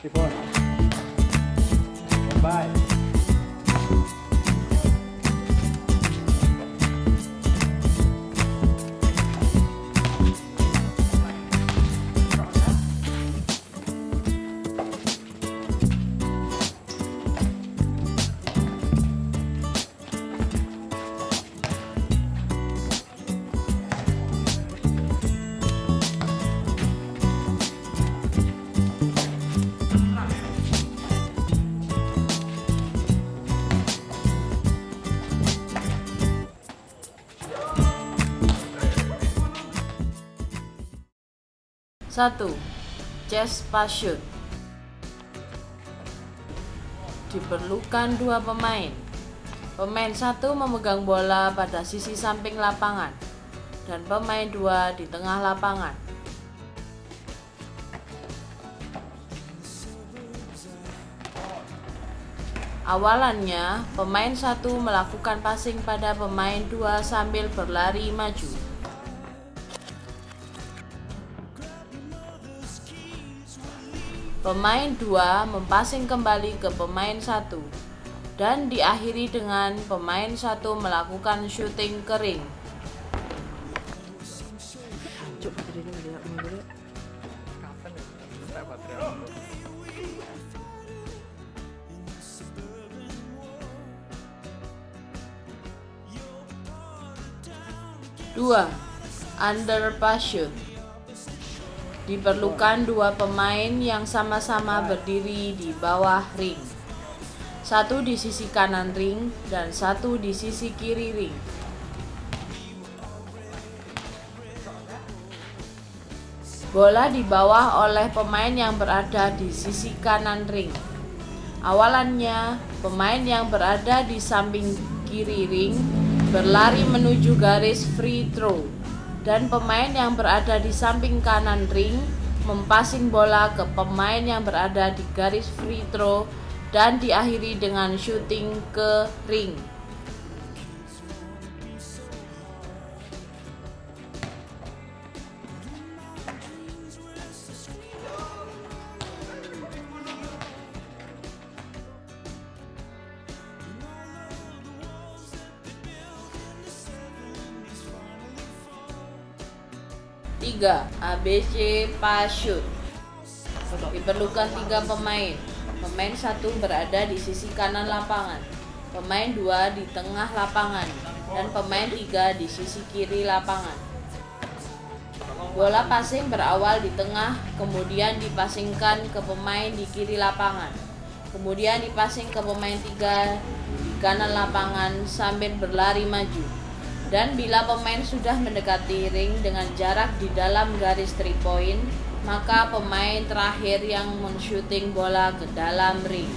Tripod. Bye. Satu, chest pass shoot. Diperlukan dua pemain. Pemain satu memegang bola pada sisi samping lapangan dan pemain dua di tengah lapangan. Awalannya, pemain satu melakukan passing pada pemain dua sambil berlari maju. Pemain 2 mempassing kembali ke pemain 1 dan diakhiri dengan pemain 1 melakukan shooting ke ring. Dua, underpass shoot. Diperlukan dua pemain yang sama-sama berdiri di bawah ring. Satu di sisi kanan ring dan satu di sisi kiri ring. Bola dibawa oleh pemain yang berada di sisi kanan ring. Awalannya, pemain yang berada di samping kiri ring berlari menuju garis free throw. Dan pemain yang berada di samping kanan ring mempassing bola ke pemain yang berada di garis free throw dan diakhiri dengan shooting ke ring. Tiga, ABC pass shoot. Diperlukan tiga pemain. Pemain satu berada di sisi kanan lapangan, pemain dua di tengah lapangan, dan pemain tiga di sisi kiri lapangan. Bola passing berawal di tengah, kemudian dipasingkan ke pemain di kiri lapangan, kemudian dipassing ke pemain tiga di kanan lapangan sambil berlari maju. Dan bila pemain sudah mendekati ring dengan jarak di dalam garis 3 point, maka pemain terakhir yang men-shooting bola ke dalam ring.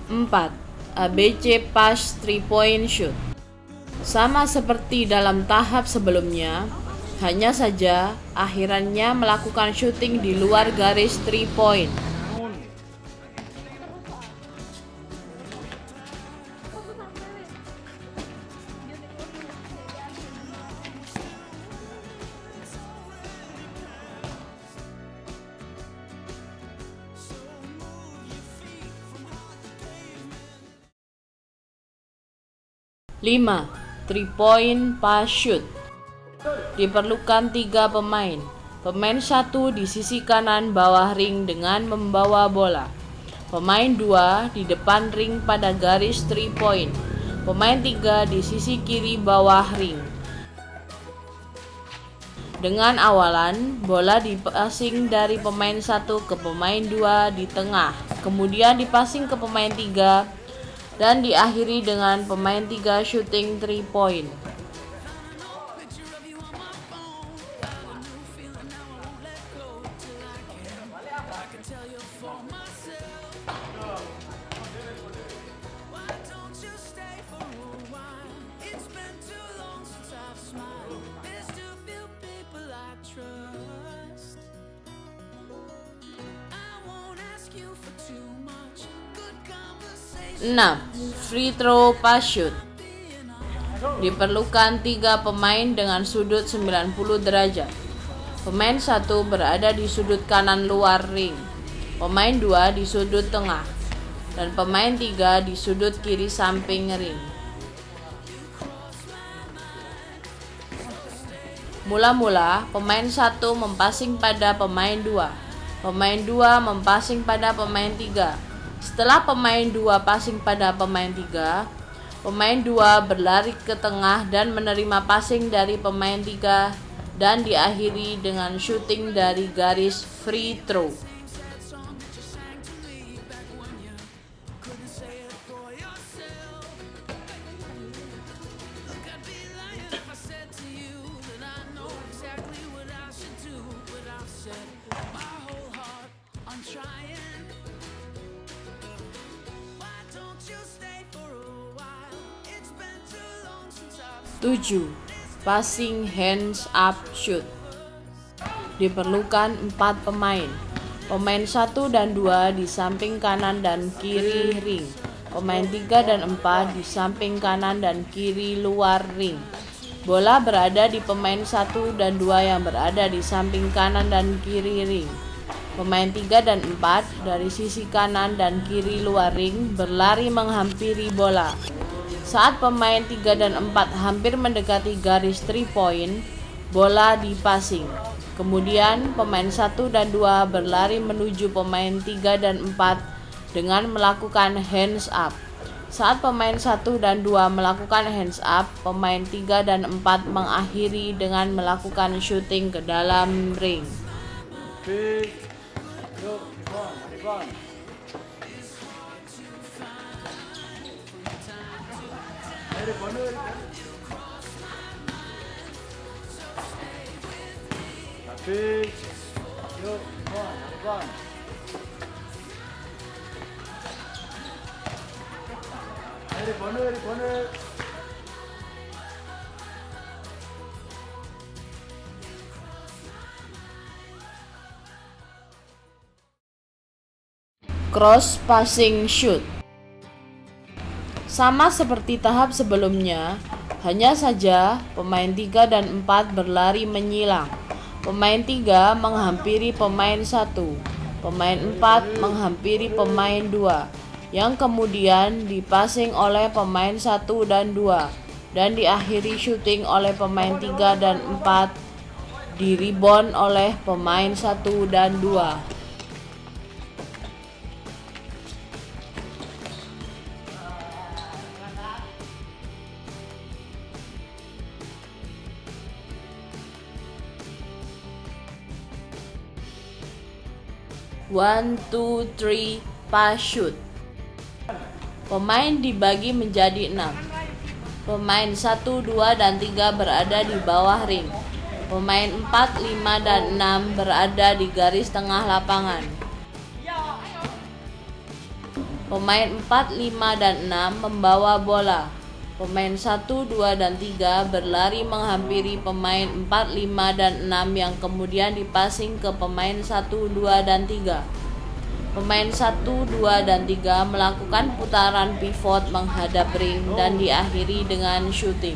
Empat, ABC pass 3 point shoot. Sama seperti dalam tahap sebelumnya, hanya saja akhirannya melakukan shooting di luar garis 3 point. Lima, 3 point pass shoot. Diperlukan tiga pemain. Pemain satu di sisi kanan bawah ring dengan membawa bola. Pemain dua di depan ring pada garis 3 point. Pemain tiga di sisi kiri bawah ring. Dengan awalan, bola dipassing dari pemain satu ke pemain dua di tengah, kemudian dipassing ke pemain tiga, dan diakhiri dengan pemain tiga shooting 3 point. 6. Free throw pass shoot. Diperlukan 3 pemain dengan sudut 90 derajat. Pemain 1 berada di sudut kanan luar ring, pemain 2 di sudut tengah, dan pemain 3 di sudut kiri samping ring. Mula-mula, pemain 1 mempassing pada pemain 2, pemain 2 mempassing pada pemain 3. Setelah pemain 2 passing pada pemain 3, pemain 2 berlari ke tengah dan menerima passing dari pemain 3 dan diakhiri dengan shooting dari garis free throw. Tujuh. Passing hands up shoot. Diperlukan 4 pemain. Pemain 1 dan 2 di samping kanan dan kiri ring. Pemain 3 dan 4 di samping kanan dan kiri luar ring. Bola berada di pemain 1 dan 2 yang berada di samping kanan dan kiri ring. Pemain 3 dan 4 dari sisi kanan dan kiri luar ring berlari menghampiri bola. Saat pemain 3 dan 4 hampir mendekati garis 3 point, bola dipassing. Kemudian pemain 1 dan 2 berlari menuju pemain 3 dan 4 dengan melakukan hands up. Saat pemain 1 dan 2 melakukan hands up, pemain 3 dan 4 mengakhiri dengan melakukan shooting ke dalam ring. Cross passing shoot. Sama seperti tahap sebelumnya, hanya saja pemain 3 dan 4 berlari menyilang. Pemain 3 menghampiri pemain 1, pemain 4 menghampiri pemain 2, yang kemudian dipassing oleh pemain 1 dan 2, dan diakhiri shooting oleh pemain 3 dan 4, di rebound oleh pemain 1 dan 2. One, two, three, pass shoot. Pemain dibagi menjadi 6. Pemain 1, 2, dan 3 berada di bawah ring. Pemain 4, 5, dan 6 berada di garis tengah lapangan. Pemain 4, 5, dan 6 membawa bola. Pemain 1, 2, dan 3 berlari menghampiri pemain 4, 5, dan 6 yang kemudian dipassing ke pemain 1, 2, dan 3. Pemain 1, 2, dan 3 melakukan putaran pivot menghadap ring dan diakhiri dengan shooting.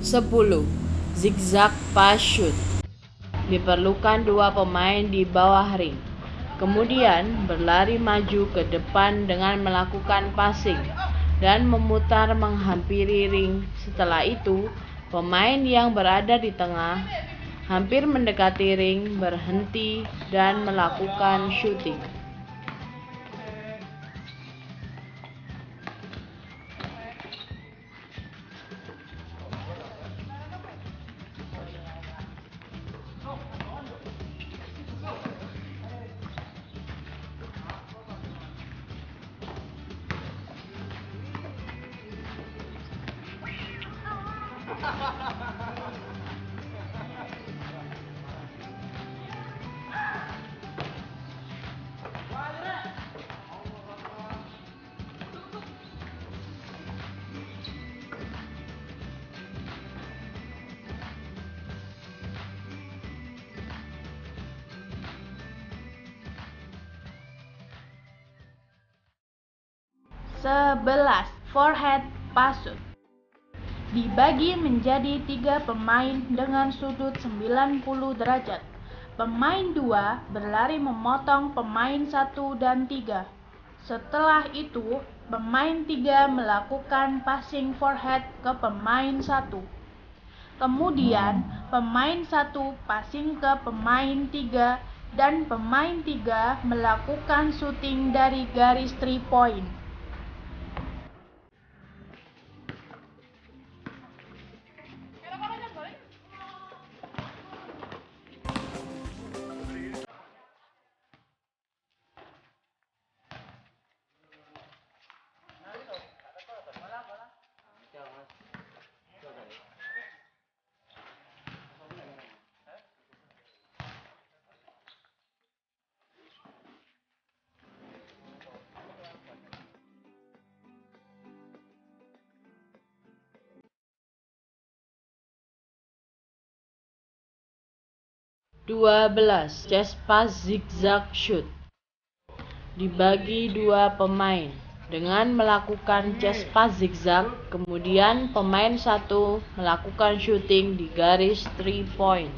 Sepuluh. Zigzag pass shoot. Diperlukan 2 pemain di bawah ring. Kemudian berlari maju ke depan dengan melakukan passing dan memutar menghampiri ring. Setelah itu, pemain yang berada di tengah hampir mendekati ring berhenti dan melakukan shooting. 11. Forehead pass shoot. Dibagi menjadi 3 pemain dengan sudut 90 derajat. Pemain 2 berlari memotong pemain 1 dan 3. Setelah itu, pemain 3 melakukan passing forehead ke pemain 1. Kemudian, pemain 1 passing ke pemain 3 dan pemain 3 melakukan shooting dari garis 3 point. Chest pass zigzag shoot. Dibagi 2 pemain dengan melakukan chest pass zigzag, kemudian pemain 1 melakukan shooting di garis 3 point.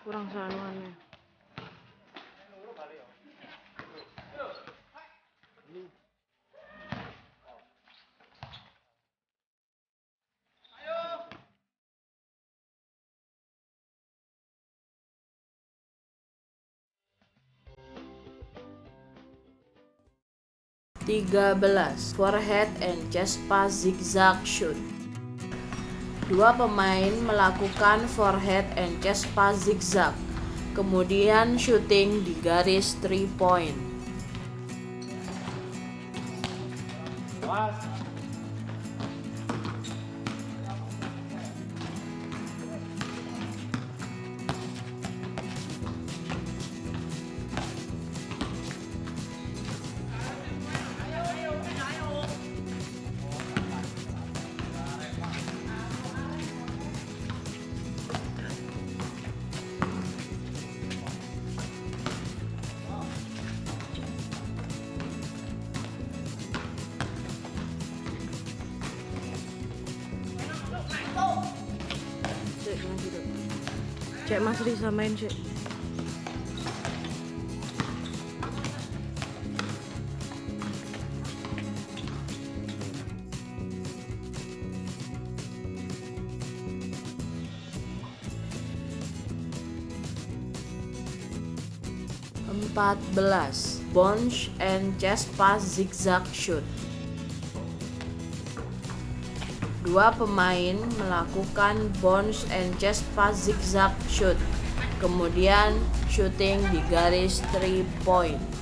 Kurang saluannya. Forehead and chest pass zigzag shoot. 2 pemain melakukan forehead and chest pass zigzag, kemudian shooting di garis 3 point. Cek Mas Risa main cek. Bounce and chest pass zigzag shoot. 2 pemain melakukan bounce and chest pass zigzag shoot, kemudian shooting di garis 3 point.